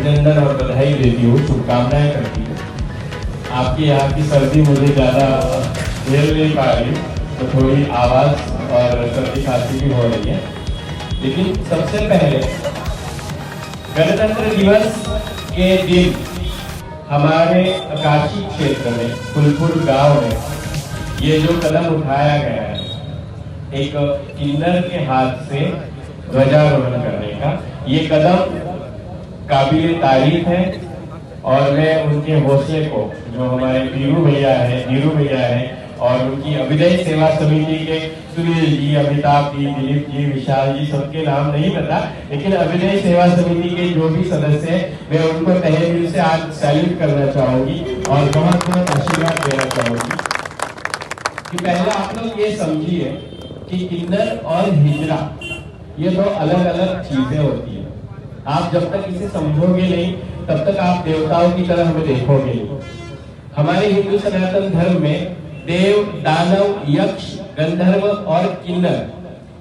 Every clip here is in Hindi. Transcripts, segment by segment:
अभिनंदन और बधाई देती हूँ, शुभकामनाएं करती हूँ। आपकी यहाँ की सर्दी मुझे ज़्यादा झेल नहीं पा रही, तो थोड़ी आवाज़ और सर्दी खांसी भी हो रही है। लेकिन सबसे पहले गणतंत्र दिवस के दिन हमारे काशी क्षेत्र में फुलपुर गांव में ये जो कदम उठाया गया है, एक किन्नर के हाथ से ध्वजारोहण करने का, ये कदम काबिले तारीफ है। और मैं उनके हौसले को, जो हमारे वीरू भैया है और उनकी अभिनय सेवा समिति के सुनील जी, अमिताभ जी, दिलीप जी, विशाल जी, सबके नाम नहीं पता, लेकिन अभिनय सेवा समिति के जो भी सदस्य हैं, मैं उनको तहे दिल से आज सैल्यूट करना चाहूंगी और बहुत बहुत आशीर्वाद देना चाहूंगी कि पहले आप लोग ये समझिए कि किन्नर और हिजड़ा ये दो अलग अलग चीजें होती है। आप जब तक इसे समझोगे नहीं, तब तक आप देवताओं की तरह हमें देखोगे नहीं। हमारे हिंदू सनातन धर्म में देव, दानव, यक्ष, गंधर्व और किन्नर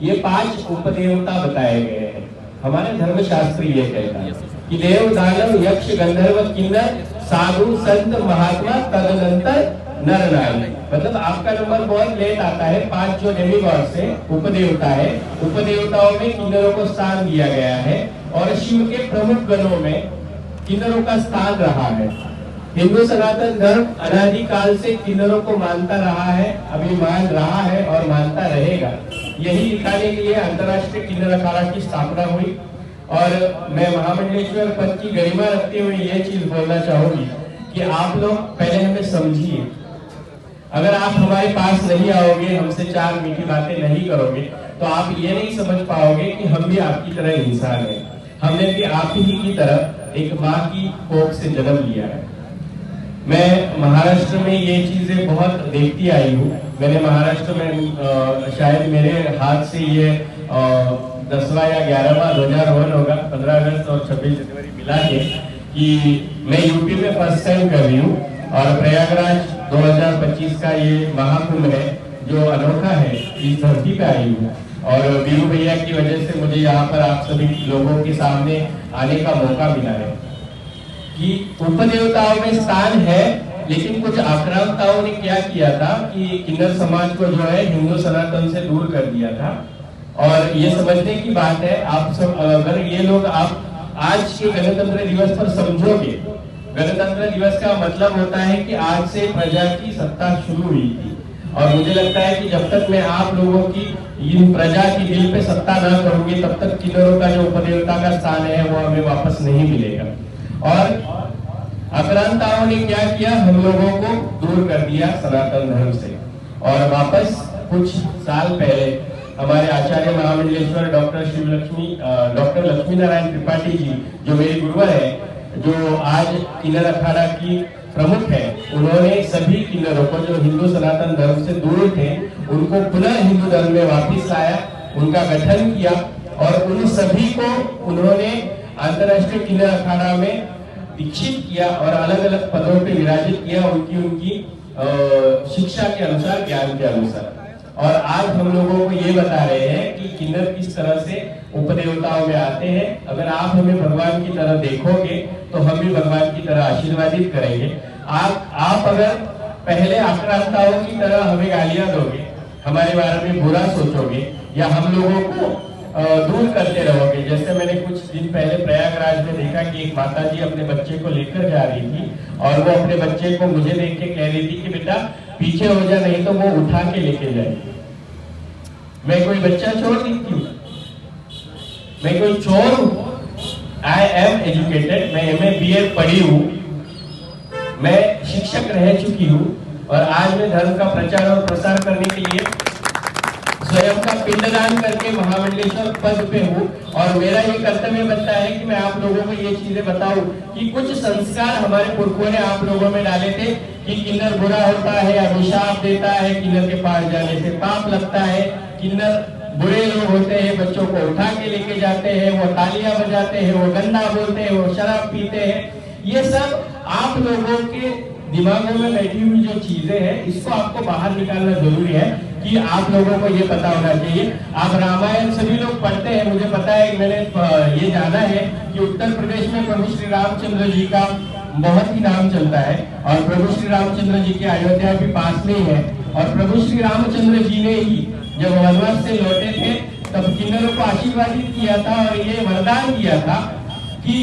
ये 5 उपदेवता बताए गए हैं। हमारे धर्मशास्त्र ये कहता है कि देव, दानव, यक्ष, गंधर्व, किन्नर, साधु, संत, महात्मा, तदनंतर नर नारी। मतलब आपका नंबर बहुत लेट आता है। 5 जो डेमिगॉड्स है, उपदेवता है, उपदेवताओं में किन्नरों को स्थान दिया गया है और शिव के प्रमुख गणों में किन्नरों का स्थान रहा है। हिंदू सनातन धर्म अनादिकाल से किन्नरों को मानता रहा है, अभी मान रहा है और मानता रहेगा। यही दिखाने के लिए अंतर्राष्ट्रीय किन्नर अखाड़ा की स्थापना हुई। और मैं महामंडलेश्वर पद की गरिमा रखते हुए ये चीज बोलना चाहूंगी कि आप लोग पहले हमें समझिए। अगर आप हमारे पास नहीं आओगे, हमसे 4 मीठी बातें नहीं करोगे, तो आप ये नहीं समझ पाओगे कि हम भी आपकी तरह इंसान हैं। हमने भी आप ही की तरह एक माँ की कोख से जन्म लिया है। मैं महाराष्ट्र में ये चीजें बहुत देखती आई हूँ। मैंने महाराष्ट्र में शायद मेरे हाथ से ये 10वां या 11वां ध्वजारोहण होगा, 15 अगस्त और 26 जनवरी मिला के, कि मैं यूपी में फर्स्ट टाइम कर रही हूँ। और प्रयागराज 2025 का ये महाकुंभ है जो अनोखा है, इस धरती पे आई हूँ। और वीरू भैया की वजह से मुझे यहाँ पर आप सभी लोगों के सामने आने का मौका मिला है कि उपदेवताओं में स्थान है। लेकिन कुछ आक्रांताओं ने क्या किया था कि किन्नर समाज को जो है हिंदू सनातन से दूर कर दिया था। और ये समझने की बात है, आप सब अगर ये लोग आप आज के गणतंत्र दिवस पर समझोगे, गणतंत्र दिवस का मतलब होता है कि आज से प्रजा की सत्ता शुरू हुई थी। और मुझे लगता है कि जब तक मैं आप लोगों की इन प्रजा की दिल पे सत्ता ना करूंगी, तब तक किन्नरों का जो उपदेवता का स्थान है वो हमें वापस नहीं मिलेगा। और आक्रांताओं ने क्या किया, हम लोगों को दूर कर दिया सनातन धर्म से। और वापस कुछ साल पहले हमारे आचार्य महामंडलेश्वर डॉक्टर लक्ष्मी नारायण त्रिपाठी जी, जो मेरे गुरुवर है, जो आज किन्नर अखाड़ा की प्रमुख है, उन्होंने सभी किन्नरों को जो हिंदू सनातन धर्म से दूर थे, उनको पुनः हिंदू धर्म में वापस लाया, उनका गठन किया और उन सभी को उन्होंने अंतर्राष्ट्रीय किन्नर अखाड़ा में दीक्षित किया और अलग अलग पदों पे विराजित किया, उनकी शिक्षा के अनुसार, ज्ञान के अनुसार। और आज हम लोगों को ये बता रहे हैं कि किन्नर किस तरह से उपदेवताओं में आते हैं। अगर आप हमें भगवान की तरह देखोगे तो हम भी भगवान की तरह आशीर्वादित करेंगे। आप अगर पहले आक्रांताओं की तरह हमें गालियां दोगे, हमारे बारे में बुरा सोचोगे या हम लोगों को दूर करते रहोगे, जैसे मैंने कुछ दिन पहले प्रयागराज में देखा कि एक माता जी अपने बच्चे को लेकर जा रही थी और वो अपने बच्चे को मुझे देख के कह रही थी कि बेटा पीछे हो जा, नहीं तो वो उठा के लेके जाएगी। मैं कोई बच्चा चोर नहीं हूँ, मैं कोई चोर हूँ। आई एम एजुकेटेड, मैं MA BA पढ़ी हूँ, मैं शिक्षक रह चुकी हूँ और आज मैं धर्म का प्रचार और प्रसार करने के लिए स्वयं का पिंडदान करके महामंडलेश्वर पद पे हूँ। और मेरा ये कर्तव्य बनता है कि मैं आप लोगों को ये चीजें बताऊं कि कुछ संस्कार हमारे पुरखों ने आप लोगों में डाले थे कि किन्नर बुरा होता है, अभिशाप देता है, किन्नर के पास जाने से पाप लगता है, किन्नर बुरे लोग होते हैं, बच्चों को उठा के लेके जाते हैं, वो तालियां बजाते हैं, वो गंदा बोलते हैं, वो शराब पीते हैं। ये सब आप लोगों के दिमागों में बैठी हुई जो चीजें हैं, इसको आपको बाहर निकालना जरूरी है। कि आप लोगों को ये पता होना चाहिए। आप रामायण सभी लोग पढ़ते हैं, मुझे पता है, मैंने ये जाना है कि उत्तर प्रदेश में प्रभु श्री रामचंद्र जी का बहुत ही नाम चलता है, और प्रभु श्री रामचंद्र जी के अयोध्या भी पास में ही है। और प्रभु श्री रामचंद्र जी ने ही जब वनवास से लौटे थे तब किन्नरों को आशीर्वादित किया था और ये वरदान दिया था कि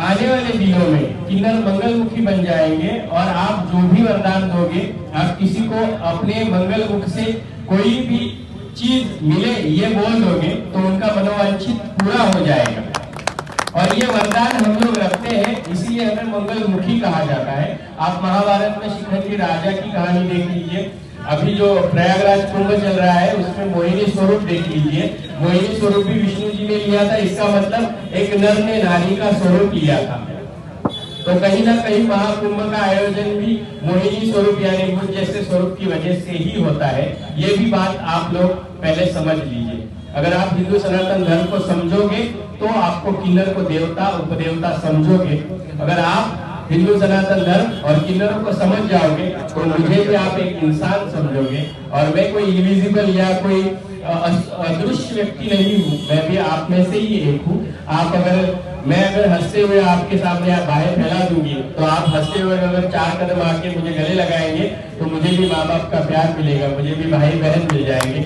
आने वाले दिनों में किन्नर मंगलमुखी बन जाएंगे, और आप जो भी वरदान दोगे, आप किसी को अपने मंगल मुख से कोई भी चीज मिले ये बोल दोगे तो उनका मनोवांछित पूरा हो जाएगा। और ये वरदान हम लोग रखते हैं, इसीलिए हमें मंगलमुखी कहा जाता है। आप महाभारत में शिखंडी राजा की कहानी देख लीजिए, अभी जो प्रयागराज कुंभ चल रहा है उसमें मोहिनी स्वरूप देख लीजिए। मोहिनी स्वरूप भी विष्णु जी ने लिया था, इसका मतलब एक नर ने नारी का स्वरूप लिया था। तो कहीं ना कहीं महाकुंभ का आयोजन भी मोहिनी स्वरूप यानी भूत जैसे स्वरूप की वजह से ही होता है। ये भी बात आप लोग पहले समझ लीजिए। अगर आप हिंदू सनातन धर्म को समझोगे तो आपको किन्नर को देवता उपदेवता समझोगे। अगर आप हिंदू सनातन धर्म और किन्नरों को समझ जाओगे तो मुझे भी आप एक इंसान समझोगे, और मैं कोई इनविजिबल या कोई अदृश्य व्यक्ति नहीं हूँ, मैं भी आप में से ही एक हूँ। मैं अगर हंसते हुए आपके सामने आप बाहें फैला दूंगी तो आप हंसते हुए अगर 4 कदम आके मुझे गले लगाएंगे तो मुझे भी माँ बाप का प्यार मिलेगा, मुझे भी भाई बहन मिल जाएंगे।